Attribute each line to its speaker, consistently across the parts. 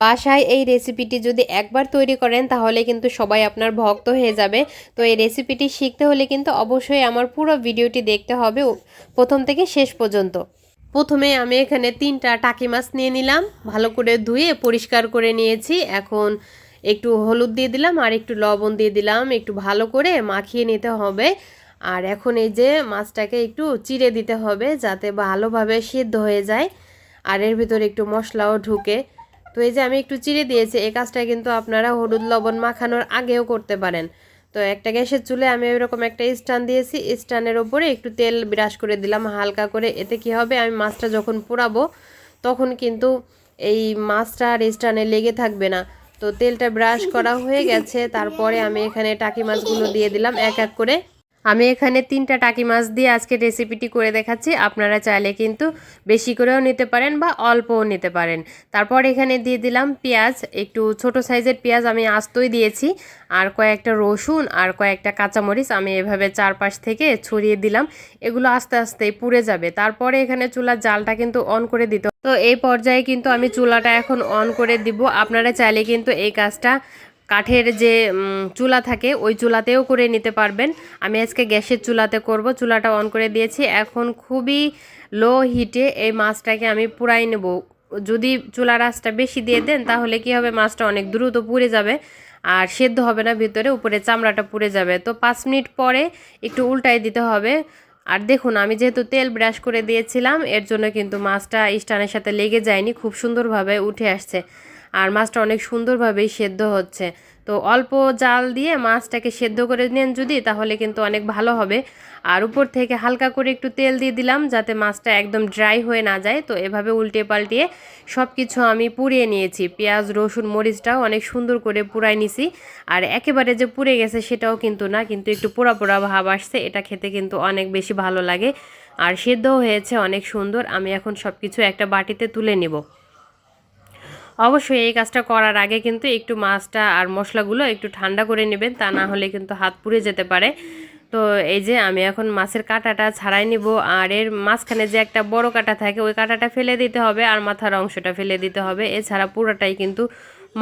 Speaker 1: বাসায় এই রেসিপিটি যদি একবার তৈরি করেন তাহলে কিন্তু সবাই আপনার ভক্ত হয়ে যাবে। তো এই রেসিপিটি শিখতে হলে কিন্তু অবশ্যই আমার পুরো ভিডিওটি দেখতে হবে প্রথম থেকে শেষ পর্যন্ত। প্রথমে আমি এখানে 3টা টাকি মাছ নিয়ে নিলাম, ভালো করে ধুয়ে পরিষ্কার করে নিয়েছি। এখন একটু হলুদ দিয়ে দিলাম আর একটু লবণ দিয়ে দিলাম, একটু ভালো করে মাখিয়ে নিতে হবে। আর এখন এই যে মাছটাকে একটু চিড়ে দিতে হবে যাতে ভালোভাবে সিদ্ধ হয়ে যায় আর এর ভিতরে একটু মশলাও ঢুকে। তো এই যে আমি একটু চিড়ে দিয়েছি, এই কাজটা কিন্তু আপনারা হলুদ লবণ মাখানোর আগেও করতে পারেন। তো একটা গ্যাসের চুলে আমি এরকম একটা স্ট্যান্ড দিয়েছি, স্ট্যান্ডের ওপরে একটু তেল ব্রাশ করে দিলাম হালকা করে। এতে কি হবে, আমি মাছটা যখন পোড়াবো তখন কিন্তু এই মাছটা আর স্ট্যান্ডে লেগে থাকবে না। তো তেলটা ব্রাশ করা হয়ে গেছে, তারপরে আমি এখানে টাকি মাছগুলো দিয়ে দিলাম এক এক করে। আমি এখানে 3টা টাকি মাছ দিয়ে আজকে রেসিপিটি করে দেখাচ্ছি। আপনারা চাইলে কিন্তু বেশি করেও নিতে পারেন বা অল্পও নিতে পারেন। তারপর এখানে দিয়ে দিলাম পেঁয়াজ, একটু ছোট সাইজের পেঁয়াজ আমি আস্তই দিয়েছি, আর কয়েকটা রসুন আর কয়েকটা কাঁচামরিচ আমি এভাবে চারপাশ থেকে ছড়িয়ে দিলাম। এগুলো আস্তে আস্তে পুড়ে যাবে। তারপরে এখানে চুলার জালটা কিন্তু অন করে দিতে। তো এই পর্যায়ে কিন্তু আমি চুলাটা এখন অন করে দিব। আপনারা চাইলে কিন্তু এই কাজটা কাঠের যে চুলা থাকে ওই চুলাতেও করে নিতে পারবেন। আমি আজকে গ্যাসের চুলাতে করব। চুলাটা অন করে দিয়েছি, এখন খুবই লো হিটে এই মাছটাকে আমি পুড়াই নেব। যদি চুলার আঁচটা বেশি দিয়ে দেন তাহলে কি হবে, মাছটা অনেক দ্রুত পুড়ে যাবে আর সেদ্ধ হবে না, ভিতরে উপরে চামড়াটা পুড়ে যাবে। তো 5 মিনিট পরে একটু উল্টাই দিতে হবে। আর দেখুন আমি যেহেতু তেল ব্রাশ করে দিয়েছিলাম এর জন্য কিন্তু মাছটা স্ট্যান্ডের সাথে লেগে যায়নি, খুব সুন্দরভাবে উঠে আসছে আর মাছটা অনেক সুন্দরভাবেই সেদ্ধ হচ্ছে। তো অল্প জাল দিয়ে মাছটাকে সেদ্ধ করে নেন যদি, তাহলে কিন্তু অনেক ভালো হবে। আর উপর থেকে হালকা করে একটু তেল দিয়ে দিলাম যাতে মাছটা একদম ড্রাই হয়ে না যায়। তো এভাবে উল্টে পাল্টিয়ে সব কিছু আমি পুড়িয়ে নিয়েছি। পেঁয়াজ রসুন মরিচটাও অনেক সুন্দর করে পুড়াই নিছি। আর একেবারে যে পুড়ে গেছে সেটাও কিন্তু না, কিন্তু একটু পোড়া পোড়া ভাব আসছে। এটা খেতে কিন্তু অনেক বেশি ভালো লাগে আর সেদ্ধও হয়েছে অনেক সুন্দর। আমি এখন সব কিছু একটা বাটিতে তুলে নিব। অবশ্যই এই কাজটা করার আগে কিন্তু একটু মাছটা আর মশলাগুলো একটু ঠান্ডা করে নেবেন, তা না হলে কিন্তু হাত পুড়ে যেতে পারে। তো এই যে আমি এখন মাছের কাঁটাটা ছাড়াই নিব। আর এর মাঝখানে যে একটা বড় কাঁটা থাকে ওই কাঁটাটা ফেলে দিতে হবে আর মাথার অংশটা ফেলে দিতে হবে, এছাড়া পুরোটাই কিন্তু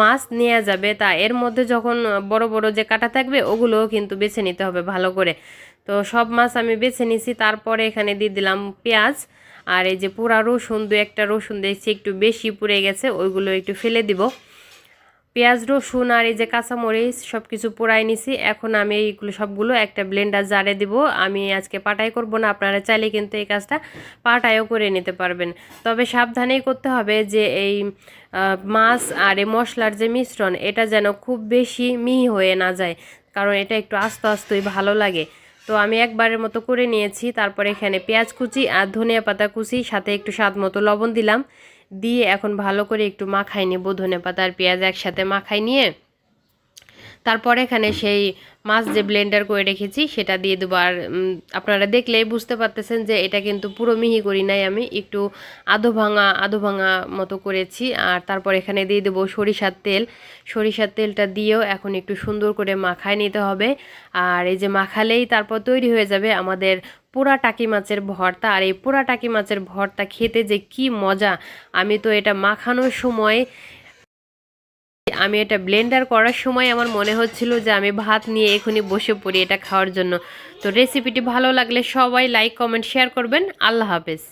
Speaker 1: মাছ নেওয়া যাবে। তা এর মধ্যে যখন বড় বড় যে কাঁটা থাকবে ওগুলোও কিন্তু বেছে নিতে হবে ভালো করে। তো সব মাছ আমি বেছে নিছি। তারপরে এখানে দিয়ে দিলাম পেঁয়াজ আর এই যে পুরা রসুন, 2-1টা রসুন দেখছি একটু বেশি পুড়ে গেছে, ওইগুলো একটু ফেলে দিব। পেঁয়াজ রসুন আর এই যে কাঁচামরিচ সব কিছু পোড়াই নিছি। এখন আমি এইগুলো সবগুলো একটা ব্লেন্ডার জারে দিব। আমি আজকে পাটাই করব না, আপনারা চাইলে কিন্তু এই কাজটা পাটায়ও করে নিতে পারবেন। তবে সাবধানেই করতে হবে যে এই মাছ আর এই মশলার যে মিশ্রণ এটা যেন খুব বেশি মিহি হয়ে না যায়, কারণ এটা একটু আস্তে আস্তেই ভালো লাগে। তো আমি একবারের মতো করে নিয়েছি। তারপরে এখানে পেঁয়াজ কুচি আর ধনিয়া পাতা কুচি সাথে একটু স্বাদ মতো লবণ দিলাম, দিয়ে এখন ভালো করে একটু মাখাই নেব। ধনেপাতা আর পেঁয়াজ একসাথে মাখাই নিয়ে তারপরে এখানে সেই মাছ যে ব্লেন্ডার করে রেখেছি সেটা দিয়ে দেবো। আর আপনারা দেখলেই বুঝতে পারতেছেন যে এটা কিন্তু পুরো মিহি করি নাই, আমি একটু আধো ভাঙা মতো করেছি। আর তারপর এখানে দিয়ে দেবো সরিষার তেল। সরিষার তেলটা দিয়েও এখন একটু সুন্দর করে মাখায় নিতে হবে। আর এই যে মাখালেই তারপর তৈরি হয়ে যাবে আমাদের পোড়া টাকি মাছের ভর্তা। আর এই পোড়া টাকি মাছের ভর্তা খেতে যে কি মজা! আমি তো এটা মাখানোর সময়, আমি এটা ব্লেন্ডার করার সময় আমার মনে হচ্ছিল যে আমি ভাত নিয়ে এখনই বসে পড়ি এটা খাওয়ার জন্য। তো রেসিপিটি ভালো লাগলে সবাই লাইক কমেন্ট শেয়ার করবেন। আল্লাহ হাফেজ।